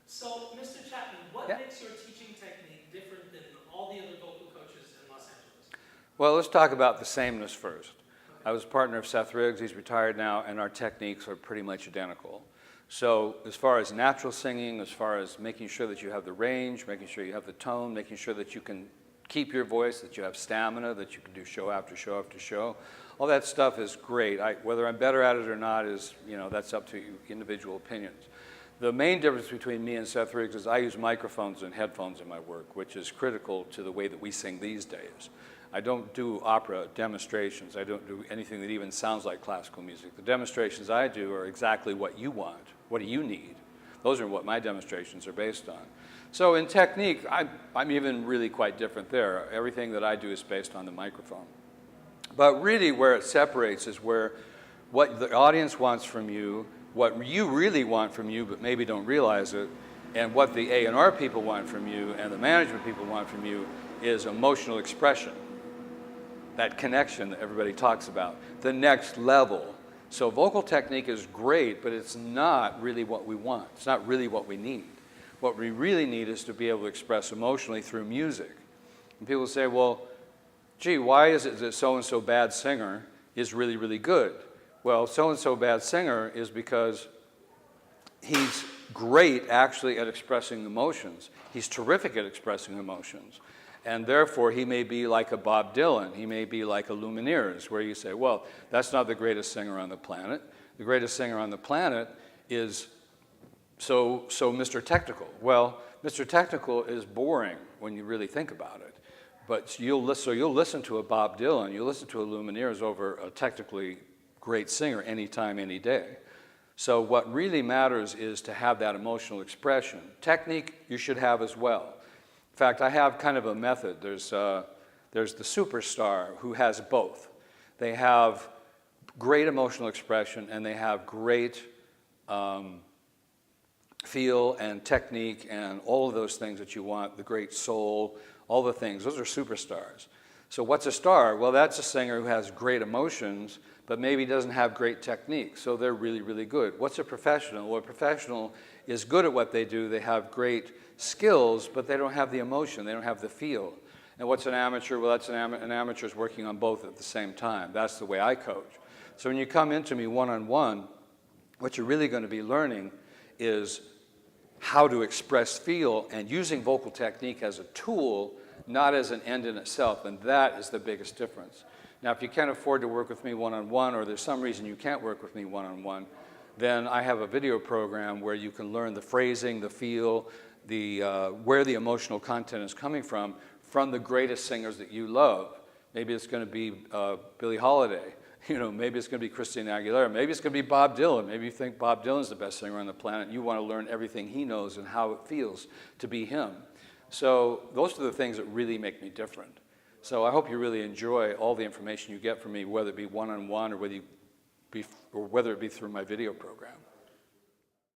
So, Mr. Chapman, what Yeah. makes your teaching technique different than all the other vocal coaches in Los Angeles? Well, let's talk about the sameness first. Okay. I was a partner of Seth Riggs. He's retired now, and our techniques are pretty much identical. So as far as natural singing, as far as making sure that you have the range, making sure you have the tone, making sure that you can keep your voice, that you have stamina, that you can do show after show after show, all that stuff is great. Whether I'm better at it or not is, that's up to you, individual opinions. The main difference between me and Seth Riggs is I use microphones and headphones in my work, which is critical to the way that we sing these days. I don't do opera demonstrations. I don't do anything that even sounds like classical music. The demonstrations I do are exactly what you want. What do you need? Those are what my demonstrations are based on. So in technique, I'm even really quite different there. Everything that I do is based on the microphone. But really where it separates is where what the audience wants from you, what you really want from you but maybe don't realize it, and what the A&R people want from you and the management people want from you is emotional expression. That connection that everybody talks about, the next level. So vocal technique is great, but it's not really what we want. It's not really what we need. What we really need is to be able to express emotionally through music. And people say, well, gee, why is it that so-and-so bad singer is really, really good? Well, so-and-so bad singer is because he's great actually at expressing emotions. He's terrific at expressing emotions. And therefore, he may be like a Bob Dylan. He may be like a Lumineers, where you say, well, that's not the greatest singer on the planet. The greatest singer on the planet is so Mr. Technical. Well, Mr. Technical is boring when you really think about it. But you'll listen to a Bob Dylan, you'll listen to a Lumineers over a technically great singer anytime, any day. So what really matters is to have that emotional expression. Technique you should have as well. In fact, I have kind of a method. There's the superstar who has both. They have great emotional expression and they have great feel and technique and all of those things that you want, the great soul, all the things. Those are superstars. So what's a star? Well, that's a singer who has great emotions, but maybe doesn't have great technique. So they're really, really good. What's a professional? Well, a professional is good at what they do. They have great skills, but they don't have the emotion. They don't have the feel. And what's an amateur? Well, that's an amateur's working on both at the same time. That's the way I coach. So when you come into me one-on-one, what you're really going to be learning is how to express feel and using vocal technique as a tool, not as an end in itself, and that is the biggest difference. Now, if you can't afford to work with me one-on-one, or there's some reason you can't work with me one-on-one, then I have a video program where you can learn the phrasing, the feel, where the emotional content is coming from the greatest singers that you love. Maybe it's going to be Billie Holiday. Maybe it's going to be Christina Aguilera. Maybe it's going to be Bob Dylan. Maybe you think Bob Dylan's the best singer on the planet, and you want to learn everything he knows and how it feels to be him. So those are the things that really make me different. So I hope you really enjoy all the information you get from me, whether it be one-on-one or whether it be through my video program.